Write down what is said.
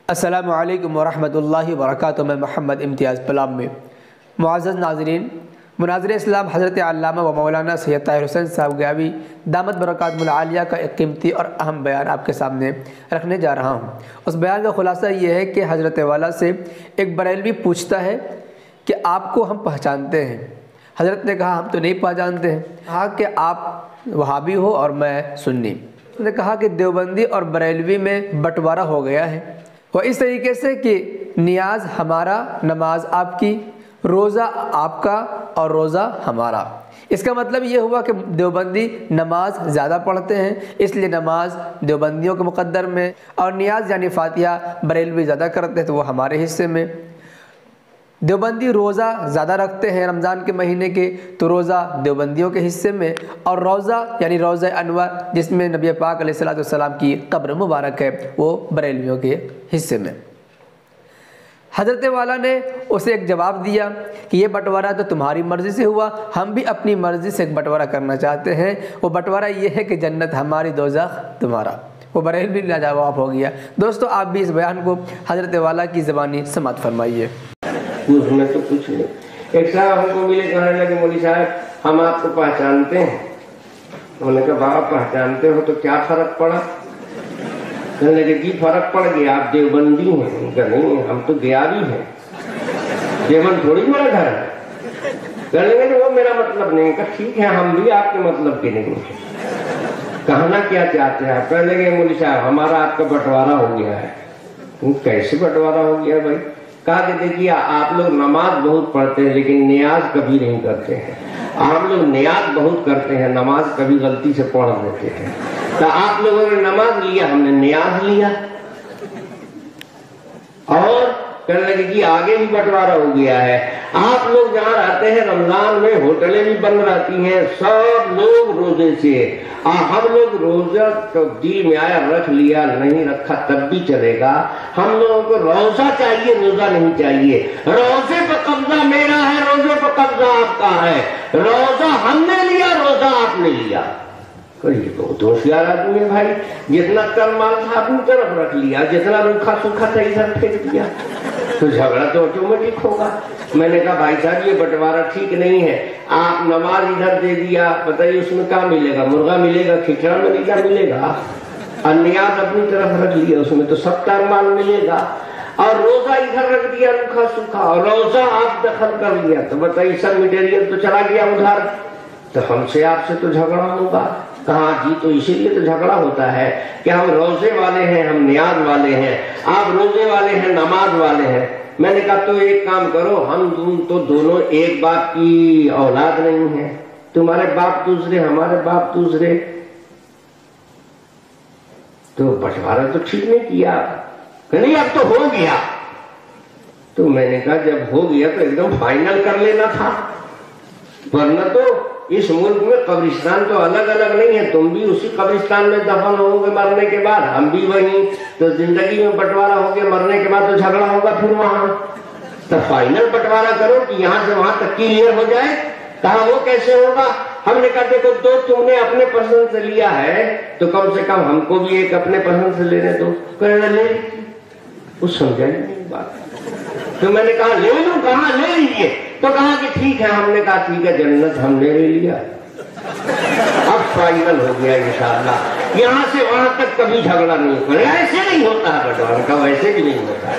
السلام علیکم ورحمۃ اللہ وبرکاتہ۔ میں محمد امتیاز پلام میں معزز ناظرین، مناظر اسلام حضرت علامہ و مولانا سید طاہر حسین صاحب گیاوی دامت برکاتہم العالیہ کا ایک قیمتی اور اہم بیان آپ کے سامنے رکھنے جا رہا ہوں۔ اس بیان کا خلاصہ یہ ہے کہ حضرت والا سے ایک بریلوی پوچھتا ہے کہ آپ کو ہم پہچانتے ہیں؟ حضرت نے کہا ہم تو نہیں پہچانتے ہیں۔ کہا کہ آپ وہابی ہو اور میں سنی۔ انہوں نے کہا کہ دیوبندی اور بریلوی میں بٹوارہ ہو گیا ہے، وہ اس طریقے سے کہ نیاز ہمارا، نماز آپ کی، روزہ آپ کا اور روزہ ہمارا۔ اس کا مطلب یہ ہوا کہ دیوبندی نماز زیادہ پڑھتے ہیں، اس لیے نماز دیوبندیوں کے مقدر میں، اور نیاز یعنی فاتحہ بریلوی زیادہ کرتے ہیں تو وہ ہمارے حصے میں۔ دیوبندی روزہ زیادہ رکھتے ہیں رمضان کے مہینے کے تو روزہ دیوبندیوں کے حصے میں، اور روزہ یعنی روزہ انور جس میں نبی پاک علیہ السلام کی قبر مبارک ہے وہ بریلویوں کے حصے میں۔ حضرت والا نے اسے ایک جواب دیا کہ یہ بٹوارہ تو تمہاری مرضی سے ہوا، ہم بھی اپنی مرضی سے ایک بٹوارہ کرنا چاہتے ہیں۔ وہ بٹوارہ یہ ہے کہ جنت ہماری، دوزخ تمہارا۔ وہ بریلوی لاجواب ہو گیا۔ دوستو آپ بھی اس بیان کو حضرت والا کی زبانی سماعت فرمائیے۔ اس میں تو کچھ نہیں۔ ایک صاحب ہم کو ملے، کہنے لگے مولوی صاحب ہم آپ کو پہچانتے ہیں۔ انہوں نے کہا بابا پہچانتے ہو تو کیا فرق پڑا؟ کہنے لگے جی فرق پڑ گیا، آپ دیوبندی ہیں۔ ان کا نہیں، ہم تو گیاوی ہیں، دیوبند تھوڑی بڑا گھر ہے۔ کہنے لگے کہ وہ میرا مطلب نہیں۔ کہا ٹھیک ہے ہم بھی آپ کے مطلب کے نہیں ہیں، کہنا کیا چاہتے ہیں؟ کہنے لگے مولوی صاحب ہمارا آپ کا بٹوارہ ہو گیا ہے۔ کیسے بٹوارہ ہو گیا بھائی؟ کہا کہ دیکھیے آپ لوگ نماز بہت پڑھتے ہیں لیکن نیاز کبھی نہیں کرتے ہیں، ہم لوگ نیاز بہت کرتے ہیں، نماز کبھی غلطی سے پڑھ دیتے ہیں۔ تو آپ لوگوں نے نماز لیا، ہم نے نیاز لیا۔ اور کہنے لگے کہ آگے بھی بٹوارہ ہو گیا ہے، آپ لوگ جہاں رہتے ہیں رمضان میں ہوٹلیں بھی بند رہتی ہیں، سب لوگ روزے سے، ہم لوگ روزہ تو دل میں آیا رکھ لیا، نہیں رکھا تب بھی چلے گا۔ ہم لوگوں کو روزہ چاہیے، روزہ نہیں چاہیے۔ روزے پہ قبضہ میرا ہے، روزے پہ قبضہ آپ کا ہے۔ روزہ ہم نے لیا، روزہ آپ نے لیا۔ یہ بہت ہوشیار آدمی ہے بھائی، جتنا کل مال تھا اپنی طرف رکھ لیا، جتنا روکھا سوکھا تھا ادھر پھینک دیا، تو جھگڑا تو آٹومیٹک ہوگا۔ میں نے کہا بھائی صاحب یہ بٹوارہ ٹھیک نہیں ہے، آپ نماز ادھر دے دیا، بتائیے اس میں کیا ملے گا؟ مرغا ملے گا، کھچڑا میں کیا ملے گا؟ اور نیاز اپنی طرف رکھ لیا، اس میں تو سب کا مال ملے گا۔ اور روزہ ادھر رکھ دیا روکھا سوکھا، اور روزہ آپ دخل کر لیا، تو بتائیے سب مٹیریل تو چلا گیا ادھر، تو ہم سے آپ سے تو جھگڑا ہوگا۔ کہاں جی تو اسی لیے تو جھگڑا ہوتا ہے کہ ہم روزے والے ہیں، ہم نیاز والے ہیں، آپ روزے والے ہیں، نماز والے ہیں۔ میں نے کہا تو ایک کام کرو، ہم تو دونوں ایک باپ کی اولاد نہیں ہیں، تمہارے باپ دوسرے، ہمارے باپ دوسرے، تو بٹوارہ تو ٹھیک نہیں کیا۔ کہ نہیں اب تو ہو گیا۔ تو میں نے کہا جب ہو گیا تو ایک دم فائنل کر لینا تھا، ورنہ تو اس ملک میں قبرستان تو الگ الگ نہیں ہے، تم بھی اسی قبرستان میں دفن ہو گے مرنے کے بعد، ہم بھی وہیں، تو زندگی میں بٹوارہ ہو گیا، مرنے کے بعد تو جھگڑا ہوگا پھر وہاں۔ تو فائنل بٹوارہ کرو کہ یہاں سے وہاں تک کلیئر ہو جائے۔ کہا وہ کیسے ہوگا؟ ہم نے کہا دیکھو تو تم نے اپنے پسند سے لیا ہے تو کم سے کم ہم کو بھی ایک اپنے پسند سے لینے دو۔ کہنے لے، وہ سمجھا ہی نہیں بات۔ تو میں نے کہا لے لوں، کہاں لے لیجیے؟ تو کہا کہ ٹھیک ہے۔ ہم نے کہا ٹھیک ہے جنت ہم نے لے لیا، اب فائنل ہو گیا انشاءاللہ، یہاں سے وہاں تک کبھی جھگڑا نہیں ہوگا۔ ایسے نہیں ہوتا ہے بٹوارہ کا، ویسے بھی نہیں ہوتا ہے۔